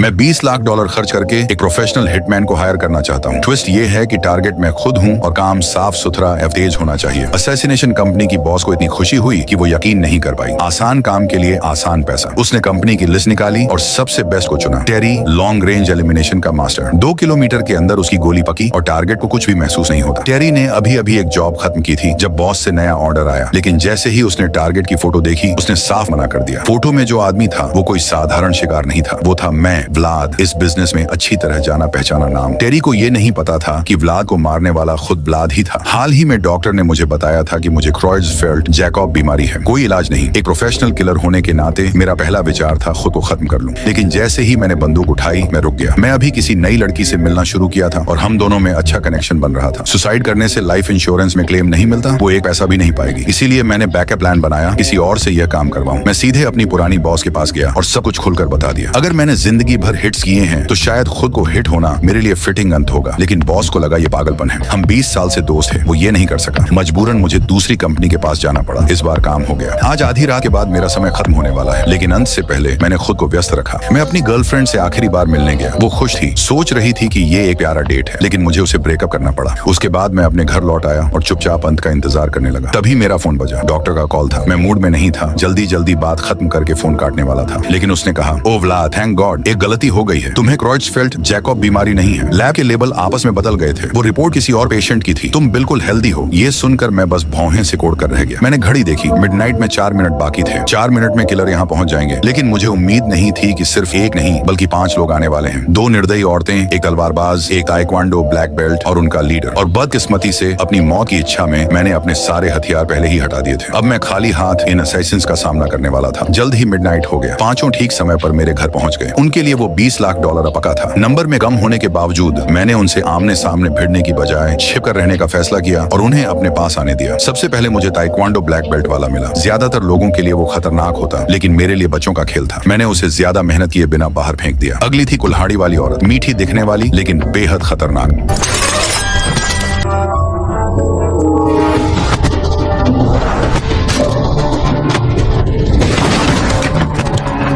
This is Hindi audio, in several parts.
मैं $20 लाख खर्च करके एक प्रोफेशनल हिटमैन को हायर करना चाहता हूँ। ट्विस्ट ये है कि टारगेट मैं खुद हूँ और काम साफ सुथरा एवं तेज होना चाहिए। असैसिनेशन कंपनी की बॉस को इतनी खुशी हुई कि वो यकीन नहीं कर पाई। आसान काम के लिए आसान पैसा। उसने कंपनी की लिस्ट निकाली और सबसे बेस्ट को चुना। टेरी लॉन्ग रेंज एलिमिनेशन का मास्टर। 2 किलोमीटर के अंदर उसकी गोली पकी और टारगेट को कुछ भी महसूस नहीं होता। टेरी ने अभी एक जॉब खत्म की थी जब बॉस से नया ऑर्डर आया, लेकिन जैसे ही उसने टारगेट की फोटो देखी उसने साफ मना कर दिया। फोटो में जो आदमी था वो कोई साधारण शिकार नहीं था, वो था मैं, व्लाद, इस बिजनेस में अच्छी तरह जाना पहचाना नाम। टेरी को ये नहीं पता था कि व्लाद को मारने वाला खुद व्लाद ही था। हाल ही में डॉक्टर ने मुझे बताया था कि मुझे क्रोइट्ज़फेल्ड-जैकॉब बीमारी है। कोई इलाज नहीं। एक प्रोफेशनल किलर होने के नाते मेरा पहला विचार था खुद को खत्म कर लूं, लेकिन जैसे ही मैंने बंदूक उठाई मैं रुक गया। मैं अभी किसी नई लड़की से मिलना शुरू किया था और हम दोनों में अच्छा कनेक्शन बन रहा था। सुसाइड करने से लाइफ इंश्योरेंस में क्लेम नहीं मिलता, वो एक पैसा भी नहीं पाएगी। इसीलिए मैंने बैकअप प्लान बनाया, किसी और से यह काम करवाऊं। मैं सीधे अपनी पुरानी बॉस के पास गया और सब कुछ खुलकर बता दिया। अगर मैंने जिंदगी भर हिट्स किए हैं तो शायद खुद को हिट होना मेरे लिए फिटिंग अंत होगा, लेकिन बॉस को लगा ये पागलपन है। हम 20 साल से दोस्त हैं, वो ये नहीं कर सका। मजबूरन मुझे दूसरी कंपनी के पास जाना पड़ा। इस बार काम हो गया। आज आधी रात के बाद मेरा समय खत्म होने वाला है, लेकिन अंत से पहले मैंने खुद को व्यस्त रखा। मैं अपनी गर्लफ्रेंड से आखिरी बार मिलने गया। वो खुश थी, सोच रही थी कि ये एक प्यारा डेट है, लेकिन मुझे उसे ब्रेकअप करना पड़ा। उसके बाद मैं अपने घर लौट आया और चुपचाप अंत का इंतजार करने लगा। तभी मेरा फोन बजा। डॉक्टर का कॉल था। मैं मूड में नहीं था, जल्दी बात खत्म करके फोन काटने वाला था, लेकिन उसने कहा, ओ व्लाद, थैंक गॉड, एक गलती हो गई है। तुम्हें क्रोइट्ज़फेल्ड-जैकॉब बीमारी नहीं है। लैब के लेबल आपस में बदल गए थे। वो रिपोर्ट किसी और पेशेंट की थी। तुम बिल्कुल हेल्दी हो। ये सुनकर मैं बस भौहें सिकोड़ कर रह गया। मैंने घड़ी देखी, मिडनाइट में 4 मिनट बाकी थे। 4 मिनट में किलर यहाँ पहुंच जाएंगे, लेकिन मुझे उम्मीद नहीं थी कि सिर्फ एक नहीं बल्कि 5 लोग आने वाले हैं। 2 निर्दयी औरतें, एक तलवारबाज, एक ताइक्वांडो ब्लैक बेल्ट और उनका लीडर। और बदकिस्मती से अपनी मौत की इच्छा में मैंने अपने सारे हथियार पहले ही हटा दिए थे। अब मैं खाली हाथ इन असैसिन्स का सामना करने वाला था। जल्द ही मिडनाइट हो गया। 5 ठीक समय पर मेरे घर पहुंच गए। उनके लिए वो $20 लाख पका था। नंबर में कम होने के बावजूद मैंने उनसे आमने सामने भिड़ने की बजाय छिप कर रहने का फैसला किया और उन्हें अपने पास आने दिया। सबसे पहले मुझे ताइक्वांडो ब्लैक बेल्ट वाला मिला। ज्यादातर लोगों के लिए वो खतरनाक होता, लेकिन मेरे लिए बच्चों का खेल था। मैंने उसे ज्यादा मेहनत किए बिना बाहर फेंक दिया। अगली थी कुल्हाड़ी वाली औरत, मीठी दिखने वाली लेकिन बेहद खतरनाक।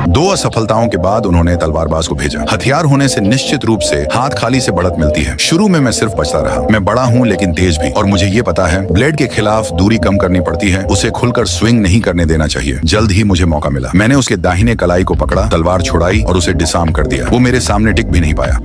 दो असफलताओं के बाद उन्होंने तलवारबाज को भेजा। हथियार होने से निश्चित रूप से हाथ खाली से बढ़त मिलती है। शुरू में मैं सिर्फ बचता रहा। मैं बड़ा हूँ लेकिन तेज भी, और मुझे ये पता है ब्लेड के खिलाफ दूरी कम करनी पड़ती है। उसे खुलकर स्विंग नहीं करने देना चाहिए। जल्द ही मुझे मौका मिला। मैंने उसके दाहिने कलाई को पकड़ा, तलवार छुड़ाई और उसे डिसार्म कर दिया। वो मेरे सामने टिक भी नहीं पाया।